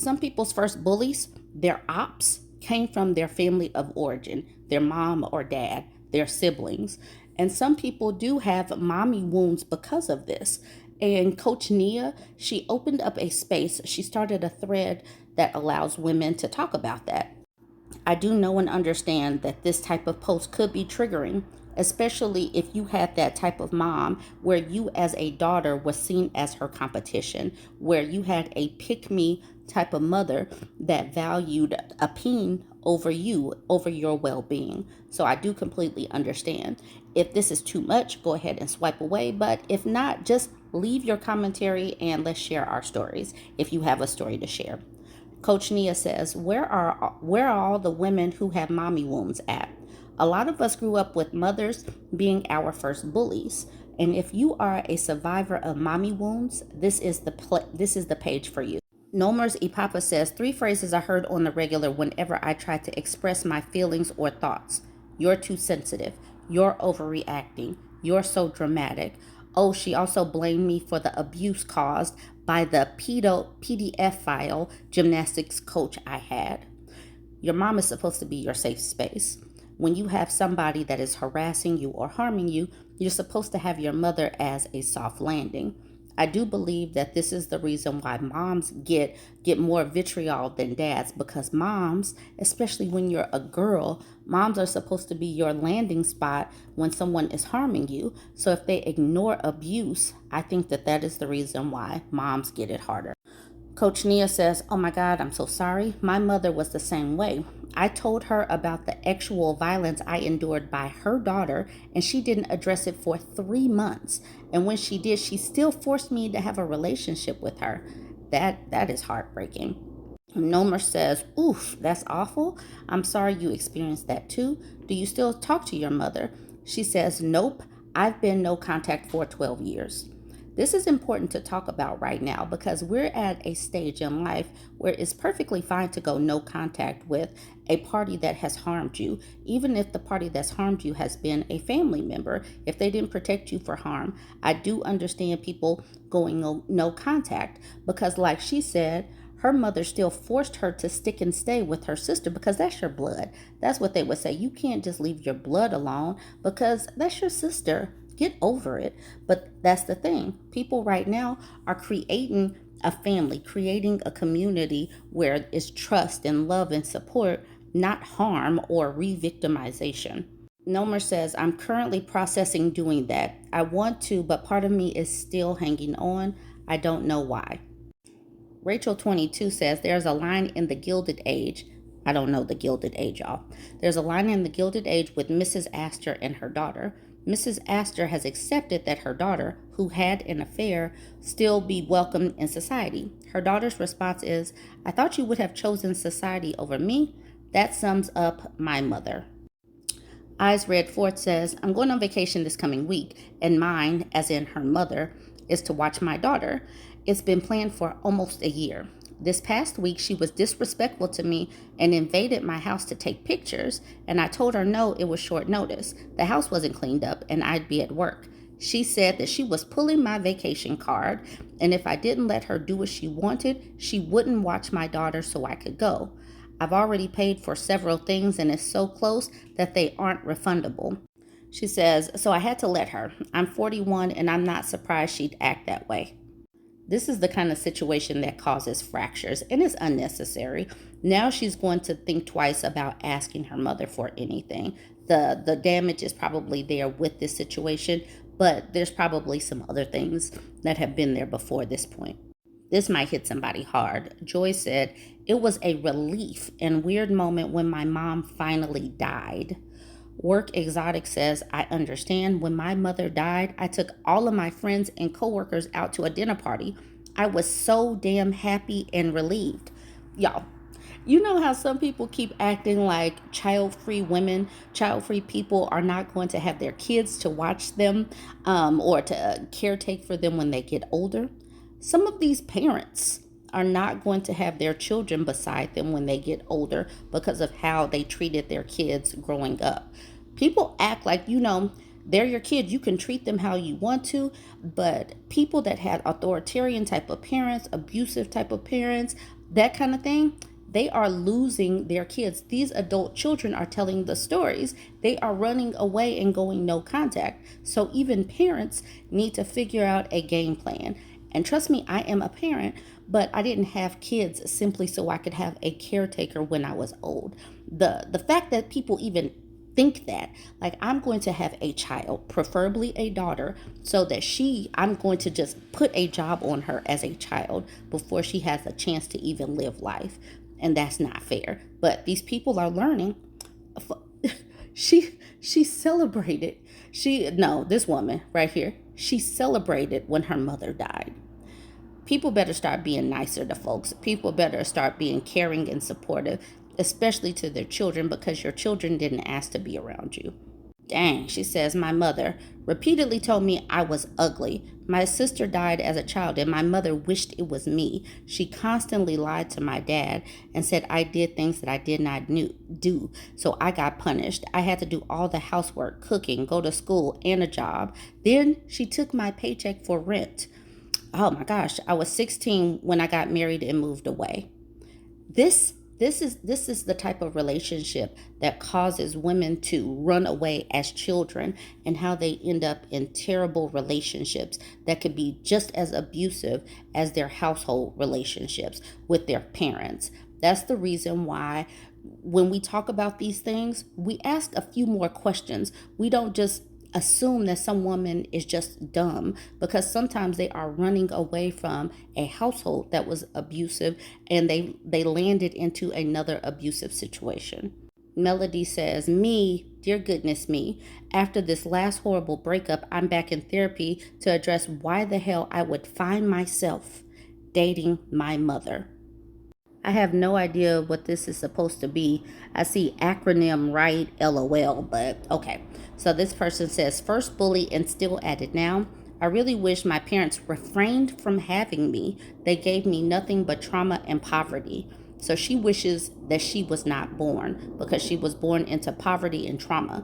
Some people's first bullies, their ops, came from their family of origin, their mom or dad, their siblings. And some people do have mommy wounds because of this. And Coach Nia, she opened up a space. She started a thread that allows women to talk about that. I do know and understand that this type of post could be triggering, especially if you had that type of mom where you, as a daughter, was seen as her competition, where you had a pick me type of mother that valued a peen over you, over your well being. So I do completely understand. If this is too much, go ahead and swipe away. But if not, just leave your commentary and let's share our stories if you have a story to share. Coach Nia says, where are all the women who have mommy wounds at? A lot of us grew up with mothers being our first bullies. And if you are a survivor of mommy wounds, this is the page for you. Nomers Ipapa says, 3 phrases I heard on the regular whenever I try to express my feelings or thoughts. You're too sensitive. You're overreacting. You're so dramatic. Oh, she also blamed me for the abuse caused by the PDF file gymnastics coach I had. Your mom is supposed to be your safe space. When you have somebody that is harassing you or harming you, you're supposed to have your mother as a soft landing. I do believe that this is the reason why moms get more vitriol than dads, because moms, especially when you're a girl, moms are supposed to be your landing spot when someone is harming you. So if they ignore abuse, I think that is the reason why moms get it harder. Coach Nia says, oh my God, I'm so sorry. My mother was the same way. I told her about the actual violence I endured by her daughter, and she didn't address it for 3 months. And when she did, she still forced me to have a relationship with her. That is heartbreaking. Nomer says, oof, that's awful. I'm sorry you experienced that too. Do you still talk to your mother? She says, nope, I've been no contact for 12 years. This is important to talk about right now because we're at a stage in life where it's perfectly fine to go no contact with a party that has harmed you, even if the party that's harmed you has been a family member. If they didn't protect you for harm, I do understand people going no contact because, like she said, her mother still forced her to stick and stay with her sister because that's your blood. That's what they would say. You can't just leave your blood alone because that's your sister. Get over it. But that's the thing. People right now are creating a family, creating a community where it's trust and love and support, not harm or re-victimization. Nomer says, I'm currently processing doing that. I want to, but part of me is still hanging on. I don't know why. Rachel 22 says, there's a line in The Gilded Age. I don't know The Gilded Age, y'all. There's a line in The Gilded Age with Mrs. Astor and her daughter. Mrs. Astor has accepted that her daughter, who had an affair, still be welcomed in society. Her daughter's response is, I thought you would have chosen society over me. That sums up my mother. Eyes Red Fort says, I'm going on vacation this coming week, and mine, as in her mother, is to watch my daughter. It's been planned for almost a year. This past week, she was disrespectful to me and invaded my house to take pictures, and I told her no, it was short notice. The house wasn't cleaned up, and I'd be at work. She said that she was pulling my vacation card, and if I didn't let her do what she wanted, she wouldn't watch my daughter so I could go. I've already paid for several things, and it's so close that they aren't refundable. She says, so I had to let her. I'm 41, and I'm not surprised she'd act that way. This is the kind of situation that causes fractures, and it's unnecessary. Now she's going to think twice about asking her mother for anything. The damage is probably there with this situation, but there's probably some other things that have been there before this point. This might hit somebody hard. Joy said, it was a relief and weird moment when my mom finally died. Work Exotic says, I understand. When my mother died, I took all of my friends and coworkers out to a dinner party. I was so damn happy and relieved. Y'all, you know how some people keep acting like child-free women, child-free people are not going to have their kids to watch them or to caretake for them when they get older? Some of these parents are not going to have their children beside them when they get older because of how they treated their kids growing up. People act like, they're your kid. You can treat them how you want to, but people that had authoritarian type of parents, abusive type of parents, that kind of thing, they are losing their kids. These adult children are telling the stories. They are running away and going no contact. So even parents need to figure out a game plan. And trust me, I am a parent, but I didn't have kids simply so I could have a caretaker when I was old. The fact that people even think that, like, I'm going to have a child, preferably a daughter, so that I'm going to just put a job on her as a child before she has a chance to even live life. And that's not fair. But these people are learning. She celebrated. This woman right here, she celebrated when her mother died. People better start being nicer to folks. People better start being caring and supportive, especially to their children, because your children didn't ask to be around you. Dang, she says, my mother repeatedly told me I was ugly. My sister died as a child and my mother wished it was me. She constantly lied to my dad and said I did things that I did not do. So I got punished. I had to do all the housework, cooking, go to school, and a job. Then she took my paycheck for rent. Oh my gosh, I was 16 when I got married and moved away. This is the type of relationship that causes women to run away as children, and how they end up in terrible relationships that could be just as abusive as their household relationships with their parents. That's the reason why when we talk about these things, we ask a few more questions. We don't just assume that some woman is just dumb, because sometimes they are running away from a household that was abusive, and they landed into another abusive situation. Melody says, me, dear goodness me, after this last horrible breakup, I'm back in therapy to address why the hell I would find myself dating my mother. I have no idea what this is supposed to be. I see acronym right, LOL, but okay. So this person says, first bully and still at it now. I really wish my parents refrained from having me. They gave me nothing but trauma and poverty. So she wishes that she was not born, because she was born into poverty and trauma.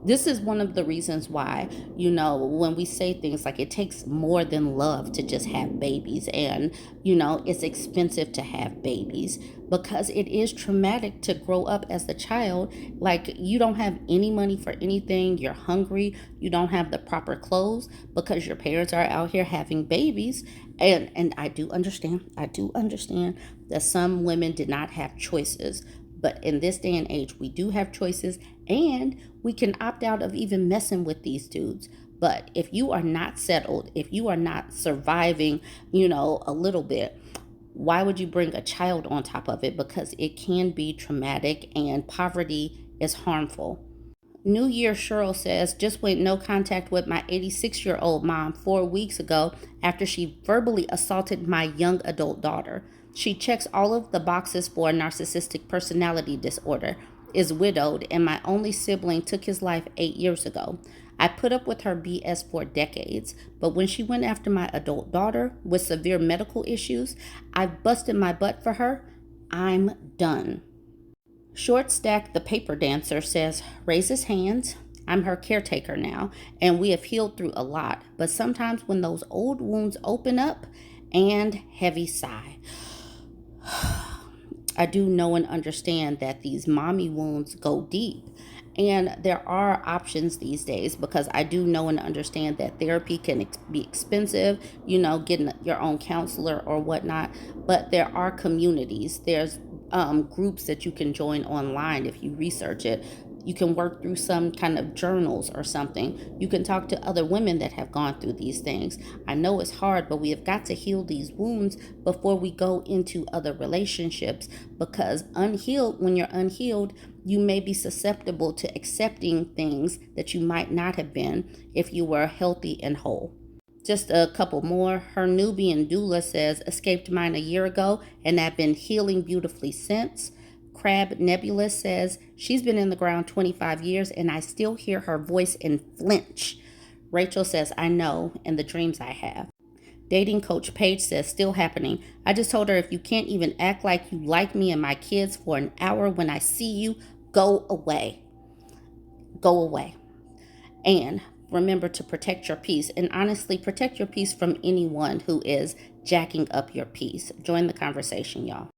This is one of the reasons why, when we say things like it takes more than love to just have babies, and, it's expensive to have babies, because it is traumatic to grow up as a child. Like, you don't have any money for anything, you're hungry, you don't have the proper clothes because your parents are out here having babies. And I do understand that some women did not have choices. But in this day and age, we do have choices, and we can opt out of even messing with these dudes. But if you are not settled, if you are not surviving, a little bit, why would you bring a child on top of it? Because it can be traumatic, and poverty is harmful. New Year Cheryl says, just went no contact with my 86-year-old mom 4 weeks ago after she verbally assaulted my young adult daughter. She checks all of the boxes for a narcissistic personality disorder, is widowed, and my only sibling took his life 8 years ago. I put up with her BS for decades, but when she went after my adult daughter with severe medical issues, I busted my butt for her. I'm done. Short Stack the Paper Dancer says, raise his hands. I'm her caretaker now, and we have healed through a lot, but sometimes when those old wounds open up, and heavy sigh. I do know and understand that these mommy wounds go deep. And there are options these days, because I do know and understand that therapy can be expensive, getting your own counselor or whatnot. But there are communities. There's groups that you can join online if you research it. You can work through some kind of journals or something. You can talk to other women that have gone through these things. I know it's hard, but we have got to heal these wounds before we go into other relationships, because when you're unhealed, you may be susceptible to accepting things that you might not have been if you were healthy and whole. Just a couple more. Her Nubian doula says, escaped mine a year ago and I've been healing beautifully since. Crab Nebula says, she's been in the ground 25 years and I still hear her voice and flinch. Rachel says, I know, and the dreams I have. Dating coach Paige says, still happening. I just told her, if you can't even act like you like me and my kids for an hour when I see you, go away. Go away. And remember to protect your peace. And honestly, protect your peace from anyone who is jacking up your peace. Join the conversation, y'all.